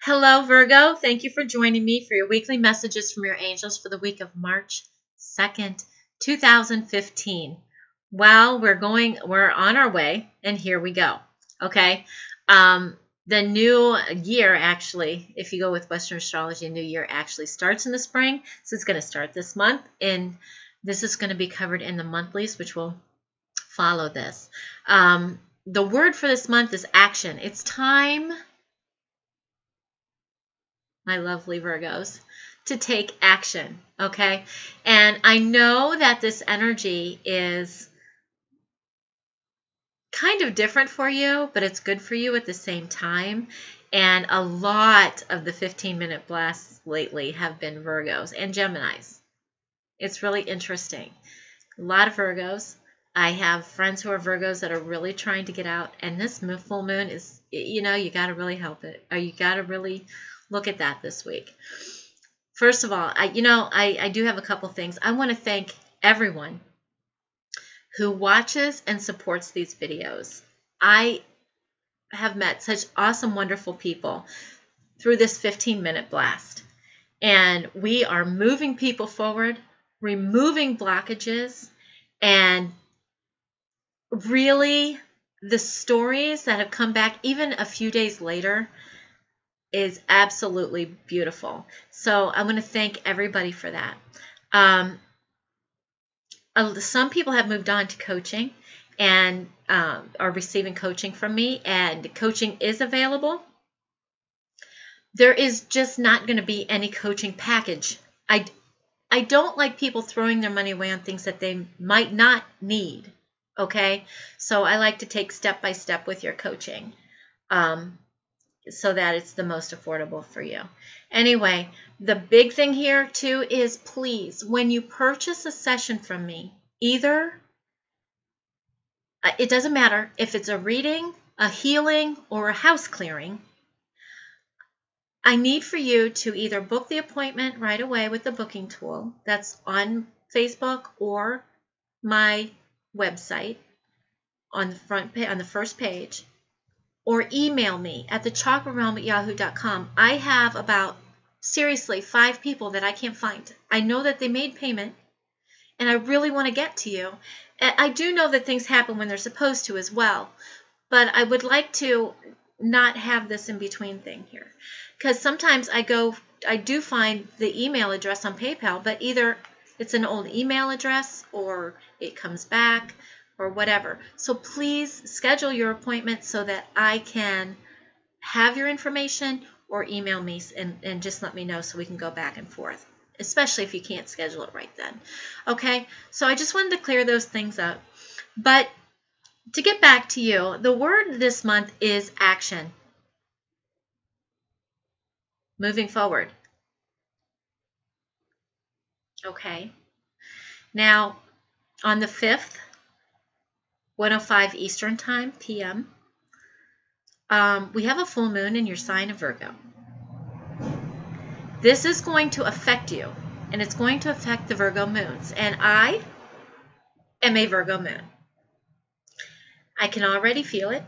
Hello, Virgo. Thank you for joining me for your weekly messages from your angels for the week of March 2nd, 2015. Well, we're on our way, and here we go. Okay. The new year, actually, if you go with Western astrology, a new year actually starts in the spring. So it's going to start this month, and this is going to be covered in the monthlies, which will follow this. The word for this month is action. It's time, my lovely Virgos, to take action, okay? And I know that this energy is kind of different for you, but it's good for you at the same time. And a lot of the 15-minute blasts lately have been Virgos and Geminis. It's really interesting. A lot of Virgos. I have friends who are Virgos that are really trying to get out, and this full moon is, you got to really help it, or you got to really look at that this week. First of all, I do have a couple things. I want to thank everyone who watches and supports these videos. I have met such awesome, wonderful people through this 15-minute blast. And we are moving people forward, removing blockages, and really the stories that have come back even a few days later is absolutely beautiful. So I want to thank everybody for that. Some people have moved on to coaching and are receiving coaching from me, and coaching is available. There is just not going to be any coaching package. I don't like people throwing their money away on things that they might not need, okay? So I like to take step by step with your coaching so that it's the most affordable for you. Anyway, the big thing here too is, please, when you purchase a session from me, either, it doesn't matter if it's a reading, a healing, or a house clearing, I need for you to either book the appointment right away with the booking tool that's on Facebook or my website on the first page, or email me at thechakrarealm@yahoo.com. I have about, seriously, 5 people that I can't find. I know that they made payment, and I really want to get to you. I do know that things happen when they're supposed to as well, but I would like to not have this in between thing here, because sometimes I do find the email address on PayPal, but either it's an old email address or it comes back or whatever. So please schedule your appointment so that I can have your information, or email me and just let me know so we can go back and forth, especially if you can't schedule it right then. Okay, so I just wanted to clear those things up. But to get back to you, the word this month is action. Moving forward. Okay. Now, on the 5th, 1:05 Eastern Time, p.m., we have a full moon in your sign of Virgo. This is going to affect you, and it's going to affect the Virgo moons. And I am a Virgo moon. I can already feel it.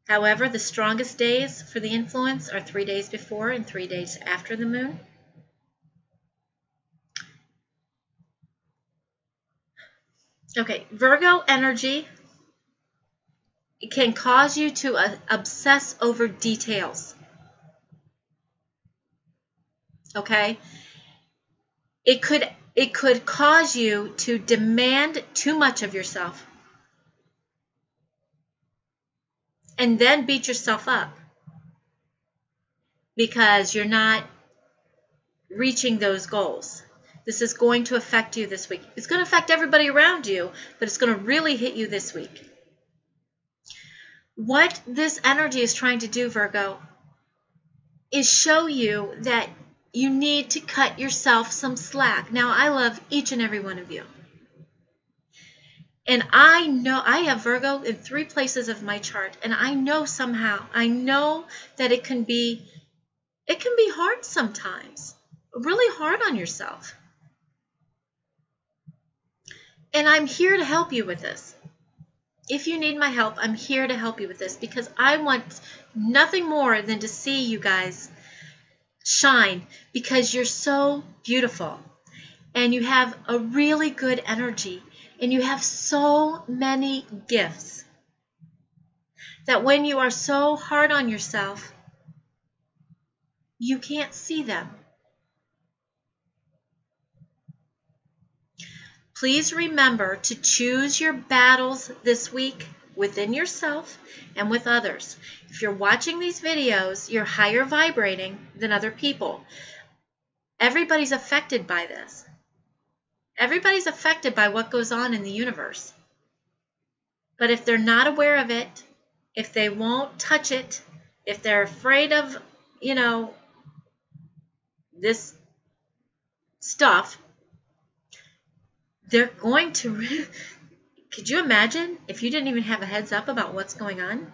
However, the strongest days for the influence are 3 days before and 3 days after the moon. Okay, Virgo energy can cause you to obsess over details. Okay? It could cause you to demand too much of yourself and then beat yourself up because you're not reaching those goals. This is going to affect you this week. It's going to affect everybody around you, but it's going to really hit you this week. What this energy is trying to do, Virgo, is show you that you need to cut yourself some slack. Now, I love each and every one of you. And I know I have Virgo in 3 places of my chart, and I know that it can be hard sometimes, really hard on yourself. And I'm here to help you with this. If you need my help, I'm here to help you with this, because I want nothing more than to see you guys shine, because you're so beautiful and you have a really good energy and you have so many gifts that when you are so hard on yourself, you can't see them. Please remember to choose your battles this week within yourself and with others. If you're watching these videos, you're higher vibrating than other people. Everybody's affected by this. Everybody's affected by what goes on in the universe. But if they're not aware of it, if they won't touch it, if they're afraid of, this stuff, they're going to... Could you imagine if you didn't even have a heads up about what's going on?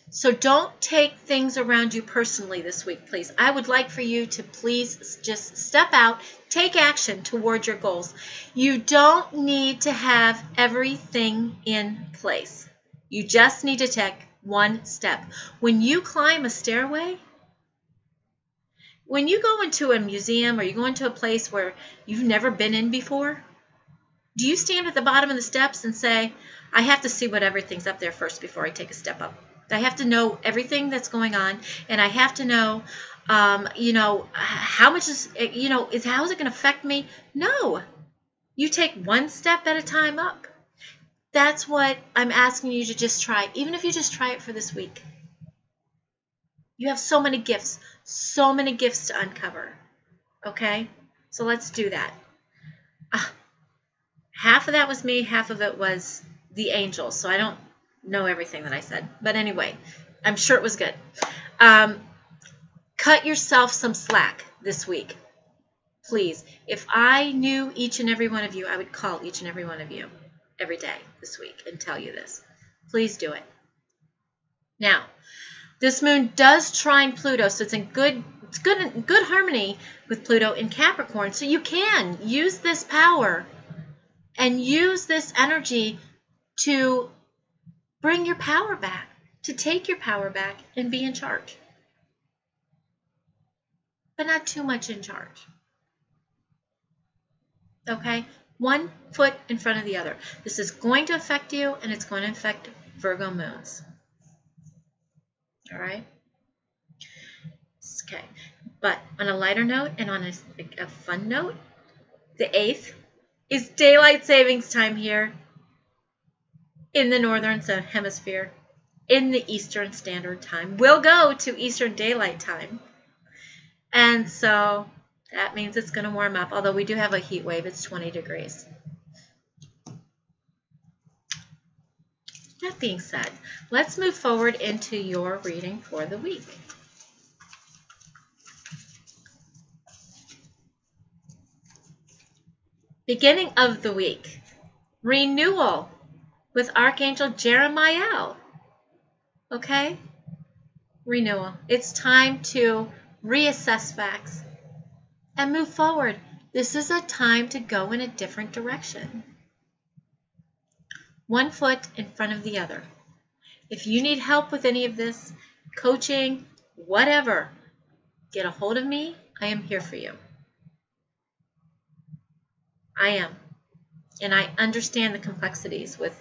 So don't take things around you personally this week, please. I would like for you to please just step out, take action towards your goals. You don't need to have everything in place. You just need to take one step. When you climb a stairway, when you go into a museum or you go into a place where you've never been in before, do you stand at the bottom of the steps and say, I have to see what everything's up there first before I take a step up? I have to know everything that's going on, and I have to know, how much is, how is it going to affect me? No. You take one step at a time up. That's what I'm asking you to just try, even if you just try it for this week. You have so many gifts to uncover. Okay? So let's do that. Half of that was me, half of it was the angels. So I don't know everything that I said. But anyway, I'm sure it was good. Cut yourself some slack this week. Please. If I knew each and every one of you, I would call each and every one of you every day this week and tell you this. Please do it. Now, this moon does trine Pluto, so it's in good harmony with Pluto in Capricorn. So you can use this power and use this energy to bring your power back, to take your power back and be in charge. But not too much in charge. Okay? One foot in front of the other. This is going to affect you, and it's going to affect Virgo moons. All right? Okay. But on a lighter note and on a fun note, the 8th is daylight savings time here in the Northern Hemisphere, in the Eastern Standard Time. We'll go to Eastern Daylight Time. And so that means it's going to warm up, although we do have a heat wave. It's 20 degrees. That being said, let's move forward into your reading for the week. Beginning of the week, renewal with Archangel Jeremiah. Okay? Renewal. It's time to reassess facts and move forward. This is a time to go in a different direction. One foot in front of the other. If you need help with any of this, coaching, whatever, get a hold of me. I am here for you. I am. And I understand the complexities with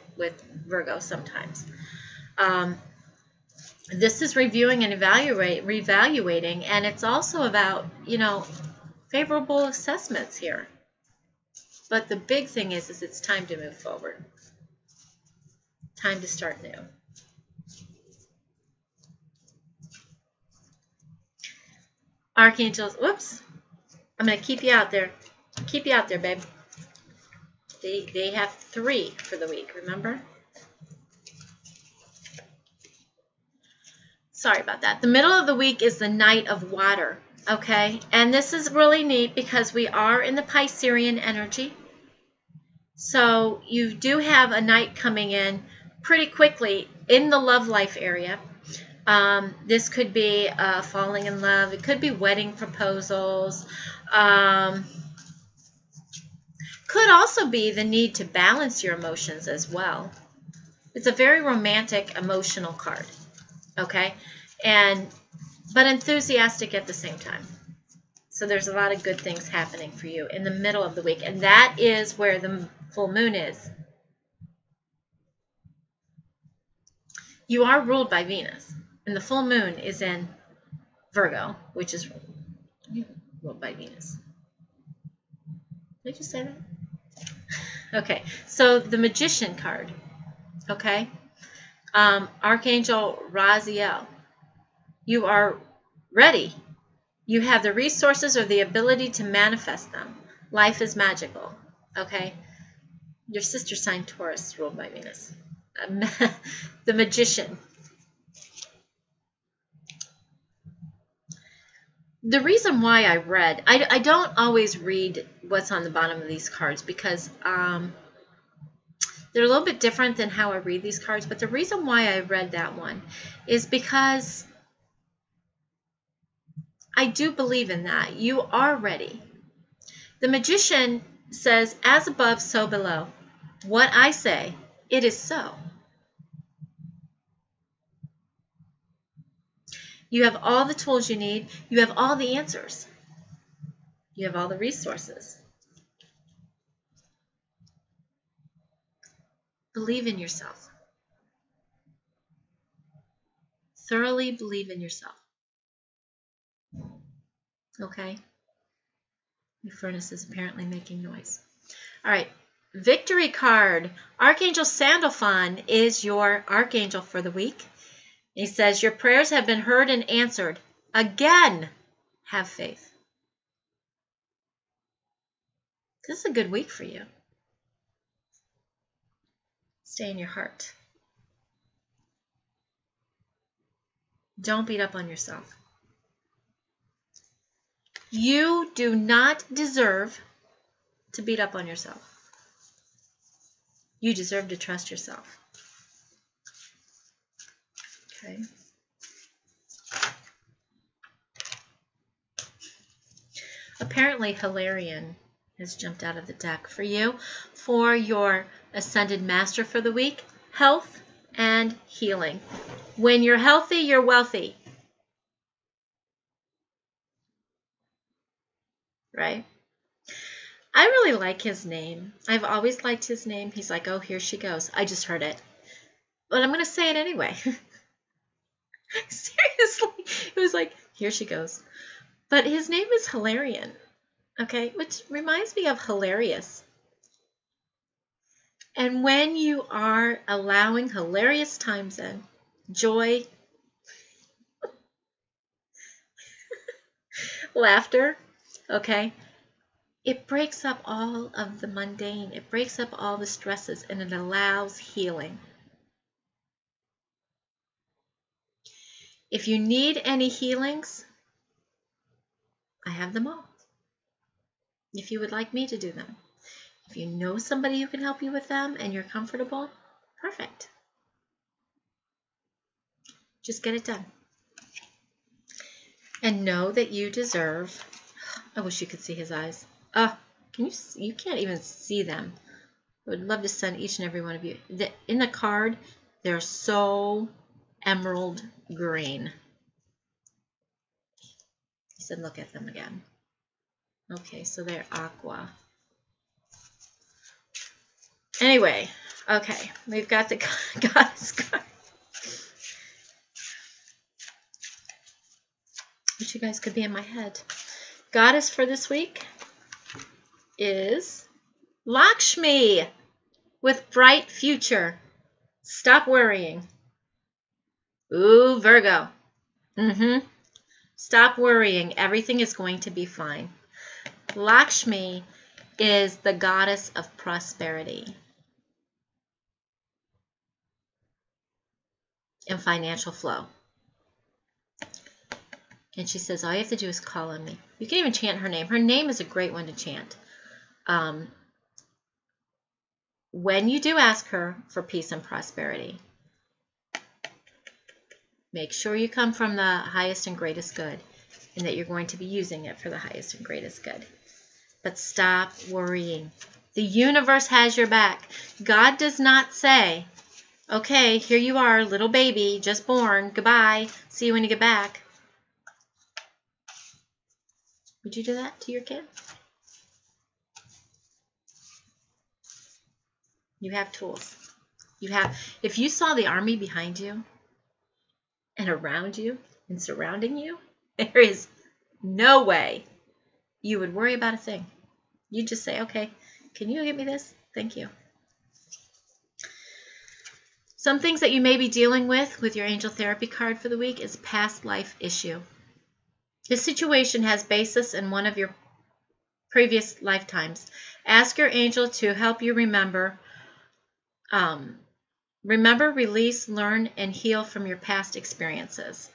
Virgo sometimes. This is reviewing and reevaluating, and it's also about, favorable assessments here. But the big thing is it's time to move forward. Time to start new. Archangels, whoops. I'm going to keep you out there. Keep you out there, babe. They have 3 for the week, remember? Sorry about that. The middle of the week is the Knight of Water, okay? And this is really neat because we are in the Piscean energy. So you do have a Knight coming in pretty quickly in the love life area. This could be falling in love. It could be wedding proposals. Could also be the need to balance your emotions as well. It's a very romantic, emotional card. Okay? But enthusiastic at the same time. So there's a lot of good things happening for you in the middle of the week. And that is where the full moon is. You are ruled by Venus. And the full moon is in Virgo, which is ruled by Venus. Did I just say that? Okay. So the Magician card. Okay. Archangel Raziel. You are ready. You have the resources or the ability to manifest them. Life is magical. Okay? Your sister sign Taurus, ruled by Venus. The Magician. The reason why I read, I don't always read what's on the bottom of these cards because they're a little bit different than how I read these cards. But the reason why I read that one is because I do believe in that. You are ready. The Magician says, as above, so below. What I say, it is so. You have all the tools you need. You have all the answers. You have all the resources. Believe in yourself. Thoroughly believe in yourself. Okay? Your furnace is apparently making noise. All right. Victory card. Archangel Sandalphon is your archangel for the week. He says, your prayers have been heard and answered. Again, have faith. This is a good week for you. Stay in your heart. Don't beat up on yourself. You do not deserve to beat up on yourself. You deserve to trust yourself. Okay. Apparently, Hilarion has jumped out of the deck for you for your Ascended Master for the week. Health and healing. When you're healthy, you're wealthy. Right? I really like his name. I've always liked his name. He's like, oh, here she goes. I just heard it. But I'm going to say it anyway. Seriously. It was like, here she goes. But his name is Hilarion. Okay? Which reminds me of hilarious. And when you are allowing hilarious times in, joy, laughter, okay, it breaks up all of the mundane. It breaks up all the stresses, and it allows healing. If you need any healings, I have them all. If you would like me to do them. If you know somebody who can help you with them and you're comfortable, perfect. Just get it done. And know that you deserve, I wish you could see his eyes. Oh, you can't even see them. I would love to send each and every one of you. In the card, they're so emerald green. He said, look at them again. Okay, so they're aqua. Anyway, okay, we've got the goddess card. Wish you guys could be in my head. Goddess for this week is Lakshmi with bright future. Stop worrying. Ooh, Virgo. Stop worrying. Everything is going to be fine. Lakshmi is the goddess of prosperity and financial flow. And she says, all you have to do is call on me. You can even chant her name. Her name is a great one to chant. When you do ask her for peace and prosperity, make sure you come from the highest and greatest good and that you're going to be using it for the highest and greatest good. But stop worrying. The universe has your back. God does not say Okay, here you are, little baby, just born. Goodbye. See you when you get back. Would you do that to your kid? You have tools. You have, if you saw the army behind you and around you and surrounding you, there is no way you would worry about a thing. You just say, okay, can you get me this? Thank you. Some things that you may be dealing with your angel therapy card for the week is past life issue. This situation has basis in one of your previous lifetimes. Ask your angel to help you remember, release, learn, and heal from your past experiences.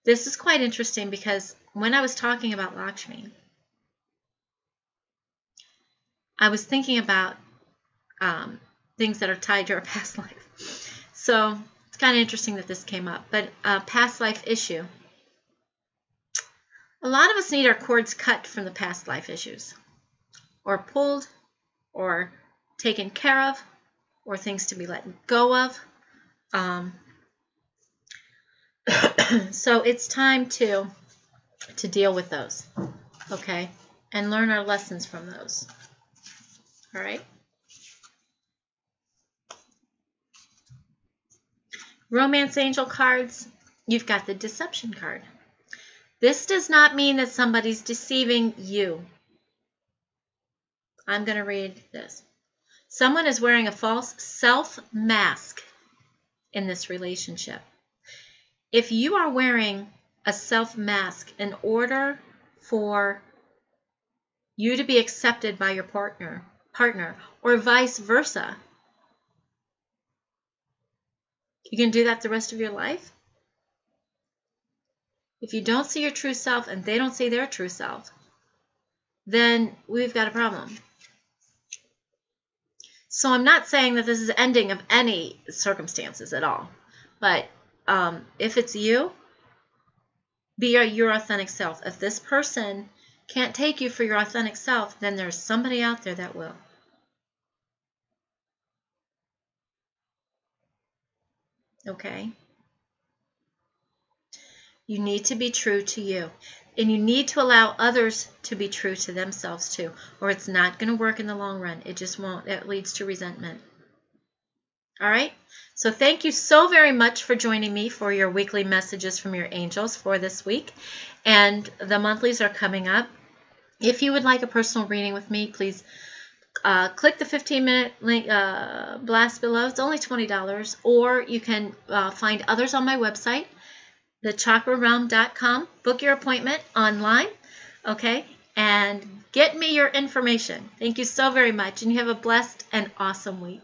This is quite interesting because when I was talking about Lakshmi, I was thinking about things that are tied to our past life. So it's kind of interesting that this came up. But past life issue. A lot of us need our cords cut from the past life issues, or pulled, or taken care of, or things to be let go of. So it's time to deal with those, okay, and learn our lessons from those. All right. Romance angel cards, you've got the deception card. This does not mean that somebody's deceiving you. I'm going to read this. Someone is wearing a false self-mask in this relationship. If you are wearing a self-mask in order for you to be accepted by your partner, or vice versa, you can do that the rest of your life. If you don't see your true self and they don't see their true self, then we've got a problem. So I'm not saying that this is the ending of any circumstances at all. But if it's you, be your authentic self. If this person can't take you for your authentic self, then there's somebody out there that will. Okay? You need to be true to you. And you need to allow others to be true to themselves too, or it's not going to work in the long run. It just won't. It leads to resentment. All right? So thank you so very much for joining me for your weekly messages from your angels for this week. And the monthlies are coming up. If you would like a personal reading with me, please click the 15-minute link blast below. It's only $20. Or you can find others on my website, thechakrarealm.com. Book your appointment online, okay? And get me your information. Thank you so very much, and you have a blessed and awesome week.